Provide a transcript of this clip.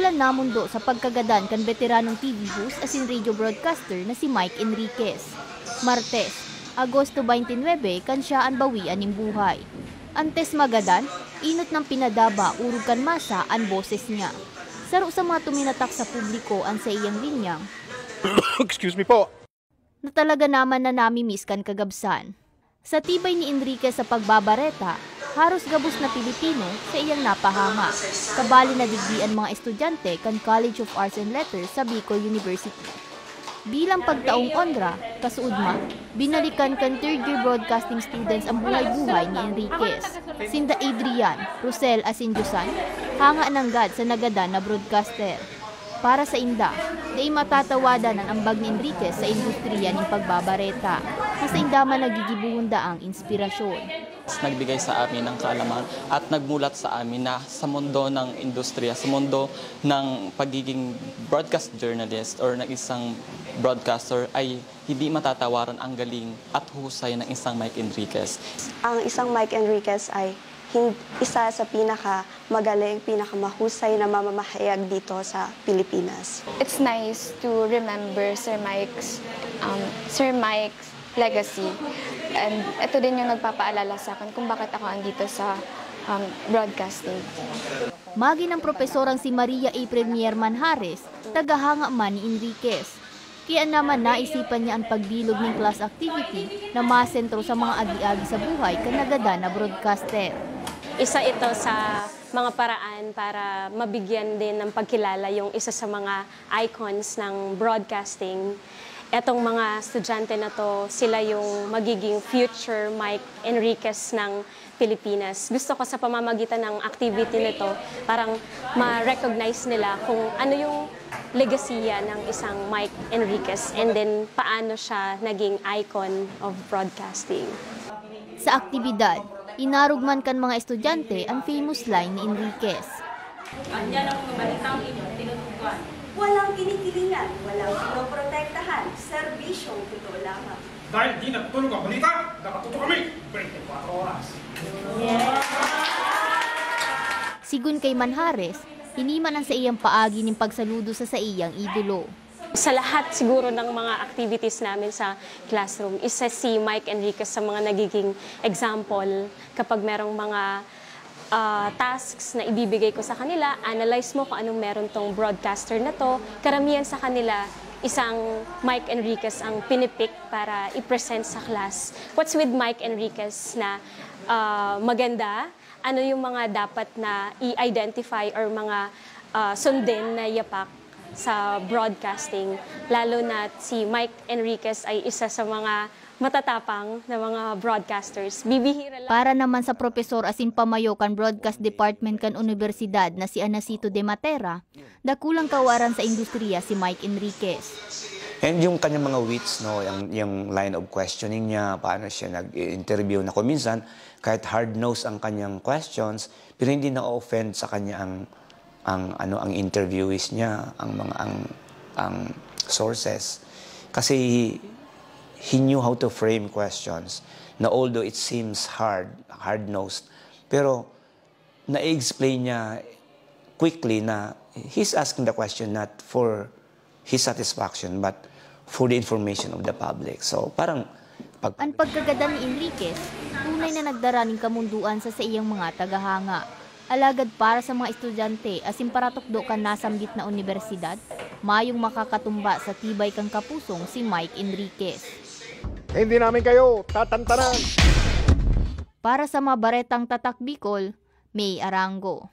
Dakulan namundo sa pagkagadan kan veteranong TV host asin radio broadcaster na si Mike Enriquez. Martes, Agosto 29 kan siya ang bawian ng buhay. Antes magadan, inot ng pinadaba urog kan masa ang boses niya. Saro sa mga tuminatak sa publiko ang sa iyang linyang. Excuse me po. Na talaga naman na nami-miss kan kagabsan. Sa tibay ni Enriquez sa pagbabareta, haros gabos na Pilipino sa iyang napahanga. Kabali na digdian mga estudyante kan College of Arts and Letters sa Bicol University. Bilang pagtaong honra, kasuudma, binalikan kan third-year broadcasting students ang buhay-buhay ni Enriquez. Sinda Adrian, Rosel Asinjusan, hanga ng God sa nagadan na broadcaster. Para sa inda, di matatawadan ang ambag ni Enriquez sa industriya ng pagbabareta. Sa inda man nagigibuhunda ang inspirasyon. Nagbigay sa amin ng kaalaman at nagmulat sa amin na sa mundo ng industriya, sa mundo ng pagiging broadcast journalist or ng isang broadcaster ay hindi matatawaran ang galing at husay ng isang Mike Enriquez. Ang isang Mike Enriquez ay isa sa pinakamagaling, pinakamahusay na mamamahayag dito sa Pilipinas. It's nice to remember Sir Mike's legacy. And ito din yung nagpapaalala sa akin kung bakit ako andito sa broadcasting. Magi ng profesorang si Maria April Mierman Harris, tagahanga man ni Enriquez. Kaya naman naisipan niya ang pagbilog ng class activity na masentro sa mga agi-agi sa buhay kanagada na broadcaster. Isa ito sa mga paraan para mabigyan din ng pagkilala yung isa sa mga icons ng broadcasting. Etong mga estudyante na to, sila yung magiging future Mike Enriquez ng Pilipinas. Gusto ko sa pamamagitan ng activity nito, parang ma-recognize nila kung ano yung legasiya ng isang Mike Enriquez and then paano siya naging icon of broadcasting. Sa aktibidad, inarugman kan mga estudyante ang famous line ni Enriquez. Andiyan ang balitang inyong tinutukan. Walang kinikilingan, walang pinoprotektahan, serbisyong totoo lamang. Dahil di natutulog ang balita, nakatuto kami 24 oras. Sigun kay Manhares, hiniman ang sa iyang paagi ng pagsaludo sa iyang idolo. Sa lahat siguro ng mga activities namin sa classroom, isa si Mike Enriquez sa mga nagiging example kapag merong mga tasks na ibibigay ko sa kanila, analyze mo kung anong meron tong broadcaster na to. Karamihan sa kanila, isang Mike Enriquez ang pinipick para i-present sa class. What's with Mike Enriquez na maganda? Ano yung mga dapat na i-identify or mga sundin na yapak sa broadcasting? Lalo na si Mike Enriquez ay isa sa mga matatapang na mga broadcasters. Bibihira lang. Para naman sa profesor asin pamayo kan broadcast department kan universidad na si Anacito de Matera, dakulang kawaran sa industriya si Mike Enriquez. And yung kanyang mga wits, no, yung line of questioning niya, paano siya nag-interview na minsan, kahit hard-nosed ang kanyang questions, pero hindi na-offend sa kanya ang interviewees niya, ang sources. Kasi he knew how to frame questions na although it seems hard-nosed, pero na-explain niya quickly na he's asking the question not for his satisfaction but for the information of the public. So parang ang pagkagada ni Enriquez, tunay na nagdara ng kamunduan sa iyang mga tagahanga. Alagad para sa mga estudyante asin para tukdo kan nasambit na universidad, mayong makakatumba sa tibay kang kapusong si Mike Enriquez. Hindi namin kayo tatantanan. Para sa mga baretang tatak Bicol, May Arango.